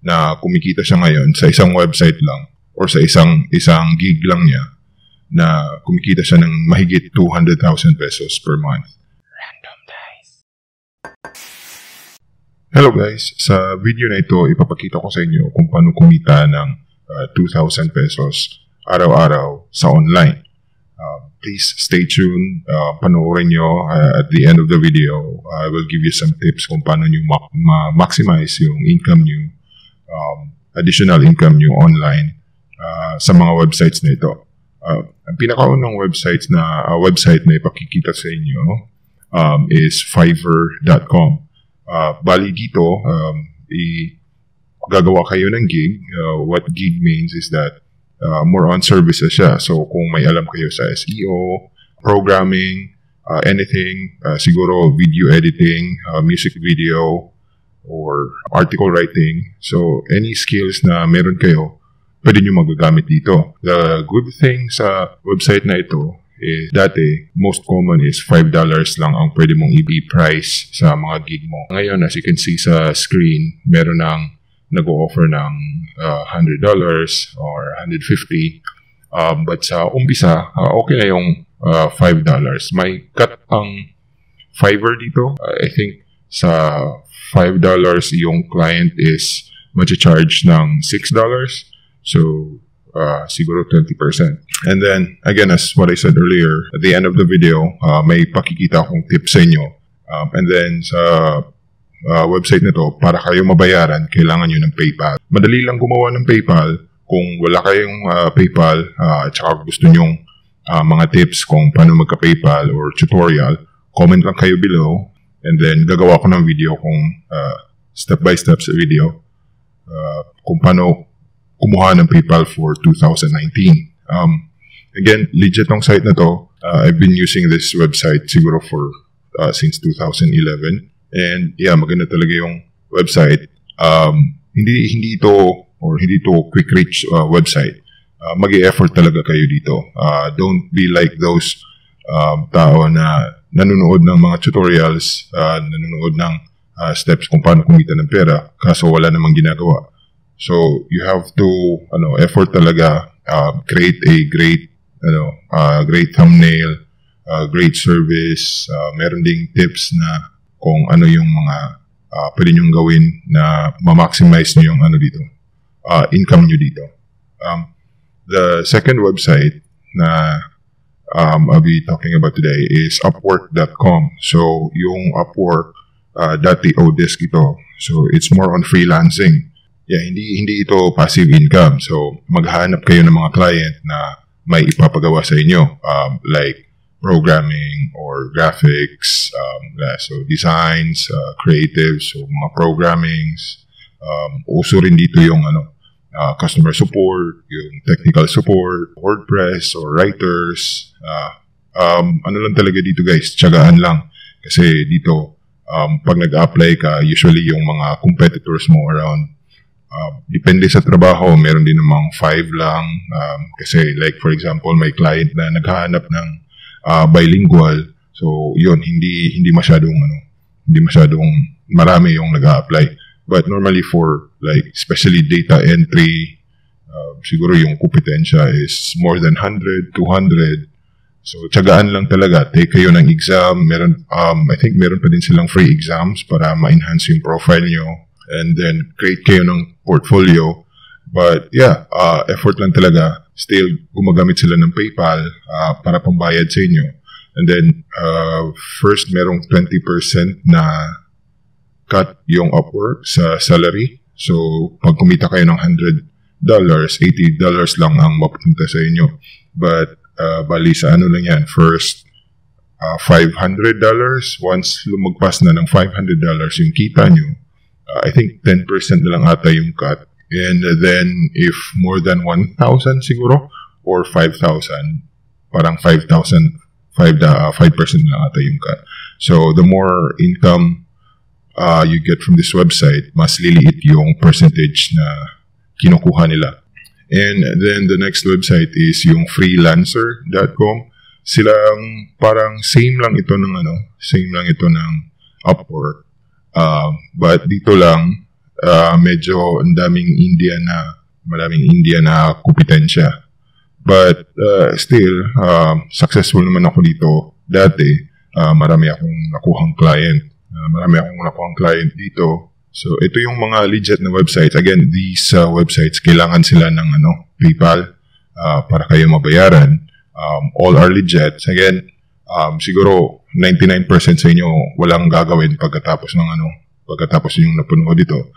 na kumikita siya ngayon sa isang website lang or sa isang gig lang niya na kumikita siya ng mahigit 200,000 pesos per month. Random guys. Hello guys, sa video na ito ipapakita ko sa inyo kung paano kumita ng 2,000 pesos araw-araw sa online. Please stay tuned, panoorin nyo at the end of the video. I will give you some tips kung paano nyo maximize yung income nyo, additional income nyo online sa mga websites na ito. Ang pinakaunang website na ipakikita sa inyo is Fiverr.com. Bali dito, gagawa kayo ng gig. What gig means is that more on services siya. So kung may alam kayo sa SEO, programming, anything, siguro video editing, music video, or article writing. So any skills na meron kayo, pwede nyo magagamit dito. The good thing sa website na ito is dati, most common is $5 lang ang pwede mong i-price sa mga gig mo. Ngayon, as you can see sa screen, meron ng nag-o-offer ng $100 or $150. But sa umpisa, okay na yung $5. May cut ang Fiverr dito. I think sa $5 yung client is mag-charge ng $6. So, siguro 20%. And then, again, as what I said earlier, at the end of the video, may pakikita akong tips sa inyo. And then, sa website nito, para kayo mabayaran, kailangan nyo ng PayPal. Madali lang gumawa ng PayPal. Kung wala kayong PayPal, at saka gusto nyong mga tips kung paano magka-PayPal or tutorial, comment lang kayo below. And then, gagawa ko ng video kung step-by-step sa video kung paano kumuha ng PayPal for 2019. Again, legit tong site na to. I've been using this website siguro for since 2011. And yeah, maganda talaga yung website. Hindi ito quick reach website. Mag-e-effort talaga kayo dito. Don't be like those tao na nanonood ng mga tutorials, nanonood ng steps kung paano kumita ng pera, kaso wala namang ginagawa. So you have to effort talaga, create a great thumbnail, great service, meron ding tips na kung ano yung mga pwede nyong gawin na ma-maximize nyo yung income nyo dito. The second website na I'll be talking about today is Upwork.com. So yung Upwork, dati Odesk ito. So it's more on freelancing. Yeah, hindi ito passive income. So maghahanap kayo ng mga client na may ipapagawa sa inyo, like programming or graphics, so designs, creatives, so mga programmings. Uso rin dito yung customer support, yung technical support, WordPress or writers. Ano lang talaga dito guys, tiyagaan lang. Kasi dito, pag nag-apply ka, usually yung mga competitors mo around, depende sa trabaho, meron din namang 5 lang. Kasi like for example, may client na naghahanap ng bilingual. So, yun, hindi masyadong marami yung nag-a-apply. But normally for like especially data entry, siguro yung kompetensya is more than 100, 200. So, tiyagaan lang talaga. Take kayo ng exam. I think meron pa din silang free exams para ma-enhance yung profile nyo. And then create kayo ng portfolio. But yeah, effort lang talaga. Still, gumagamit sila ng PayPal para pambayad sa inyo. And then, first, merong 20% na cut yung Upwork sa salary. So, pag kumita kayo ng $100, $80 lang ang mapupunta sa inyo. But, bali sa lang yan. First, $500. Once lumagpas na ng $500 yung kita nyo, I think 10% na lang ata yung cut. And then, if more than 1,000 siguro, or 5,000, parang 5% na ata yung cut. So, the more income you get from this website, mas liliit yung percentage na kinukuha nila. And then, the next website is yung freelancer.com. Silang parang same lang ito ng Upwork. But dito lang, medyo ang maraming Indian na kompetensya. But still, successful naman ako dito dati. Marami akong nakuhang client dito. So, ito yung mga legit na websites. Again, these websites, kailangan sila ng PayPal para kayo mabayaran. All are legit. Again, siguro 99% sa inyo walang gagawin pagkatapos yung napanood dito.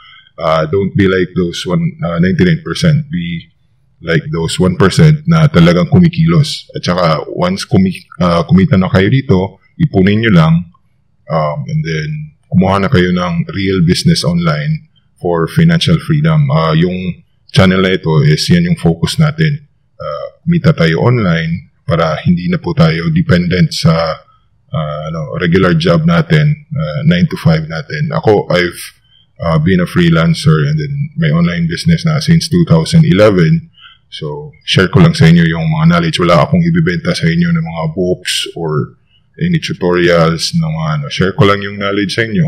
Don't be like those 99%. Be like those 1% na talagang kumikilos. At saka, once kumita na kayo dito, ipunin nyo lang, and then kumuha na kayo ng real business online for financial freedom. Yung channel na ito yan yung focus natin. Kumita tayo online para hindi na po tayo dependent sa regular job natin, 9 to 5 natin. Ako, I've been a freelancer and then may online business na since 2011. So, share ko lang sa inyo yung mga knowledge. Wala akong ibibenta sa inyo ng mga books or any tutorials na mga share ko lang yung knowledge sa inyo.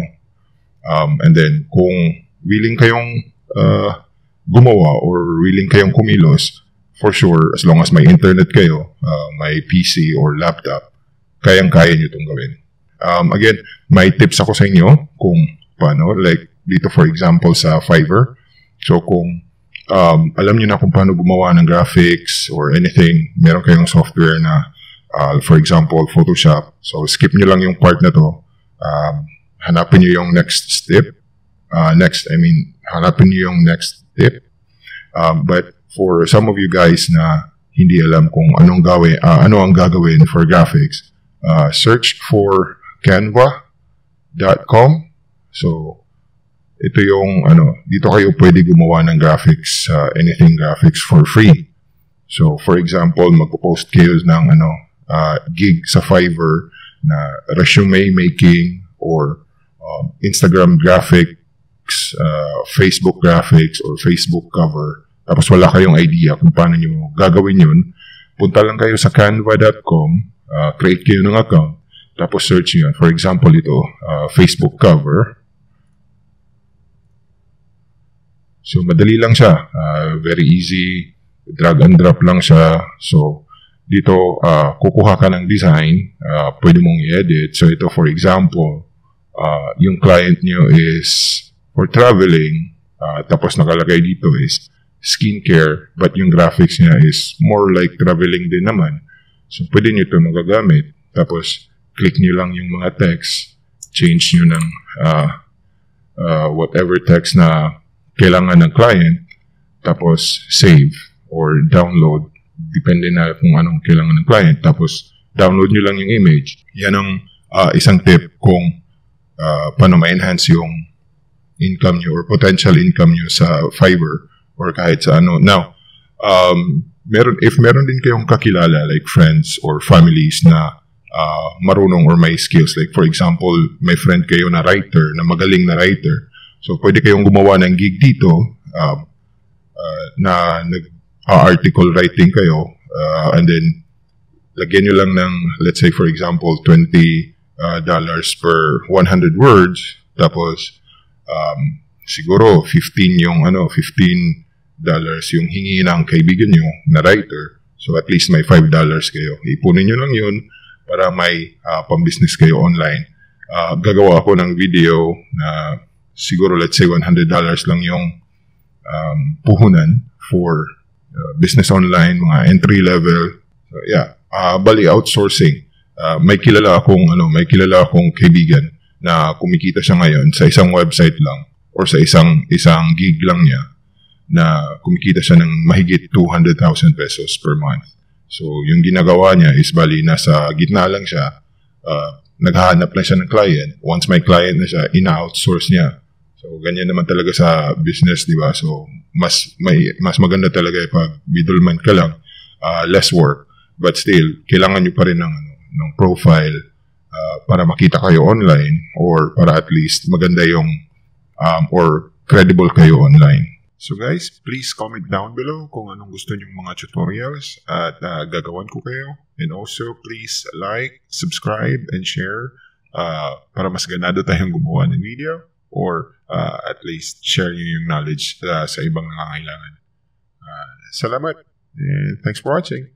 And then, kung willing kayong gumawa or willing kayong kumilos, for sure, as long as may internet kayo, may PC or laptop, kayang-kaya nyo itong gawin. Again, may tips ako sa inyo kung paano. Like, dito for example sa Fiverr. So, kung alam nyo na kung paano gumawa ng graphics or anything, meron kayong software na for example, Photoshop. So, skip nyo lang yung part na to. Hanapin nyo yung next step. Hanapin nyo yung next step. But for some of you guys na hindi alam kung ano ang gagawin for graphics, search for canva.com. So, ito yung, dito kayo pwede gumawa ng graphics, anything graphics for free. So, for example, magpo-post kayo ng, gig sa Fiverr na resume making or Instagram graphics, Facebook graphics, or Facebook cover. Tapos wala kayong idea kung paano nyo gagawin yun. Punta lang kayo sa canva.com, create kayo ng account, tapos search nyo. For example, ito, Facebook cover. So, madali lang siya. Very easy. Drag and drop lang siya. So, dito, kukuha ka ng design. Pwede mong i-edit. So, ito, for example, yung client nyo is for traveling. Tapos, nakalagay dito is skincare. But yung graphics niya is more like traveling din naman. So, pwede nyo ito magagamit. Tapos, click nyo lang yung mga text. Change nyo ng whatever text na kailangan ng client, tapos save or download, depende na kung anong kailangan ng client, tapos download nyo lang yung image. Yan ang isang tip kung paano ma-enhance yung income nyo or potential income nyo sa Fiverr or kahit sa ano. Now, if meron din kayong kakilala, like friends or families na marunong or may skills, like for example, may friend kayo na writer, na magaling na writer, so, pwede kayong gumawa ng gig dito na nag-article writing kayo and then lagyan nyo lang ng, let's say for example, $20 per 100 words. Tapos, siguro, $15 yung hingi ng kaibigan nyo na writer. So, at least may $5 kayo. Ipunin nyo lang yun para may pang-business kayo online. Gagawa ako ng video na siguro, let's say, $100 lang yung puhunan for business online, mga entry level. So, yeah. Bali, outsourcing. May kilala akong kaibigan na kumikita siya ngayon sa isang website lang or sa isang gig lang niya na kumikita siya ng mahigit 200,000 pesos per month. So, yung ginagawa niya is bali, nasa gitna lang siya. Naghahanap lang siya ng client. Once may client na siya, ina-outsource niya. So, ganyan naman talaga sa business, di ba? So, mas maganda talaga pag middleman ka lang, less work. But still, kailangan nyo pa rin ng profile para makita kayo online or para at least maganda yung or credible kayo online. So guys, please comment down below kung anong gusto nyong mga tutorials at gagawan ko kayo. And also, please like, subscribe, and share para mas ganado tayong gumawa ng video. or at least share nyo yung knowledge sa ibang nangangailangan. Salamat. And thanks for watching.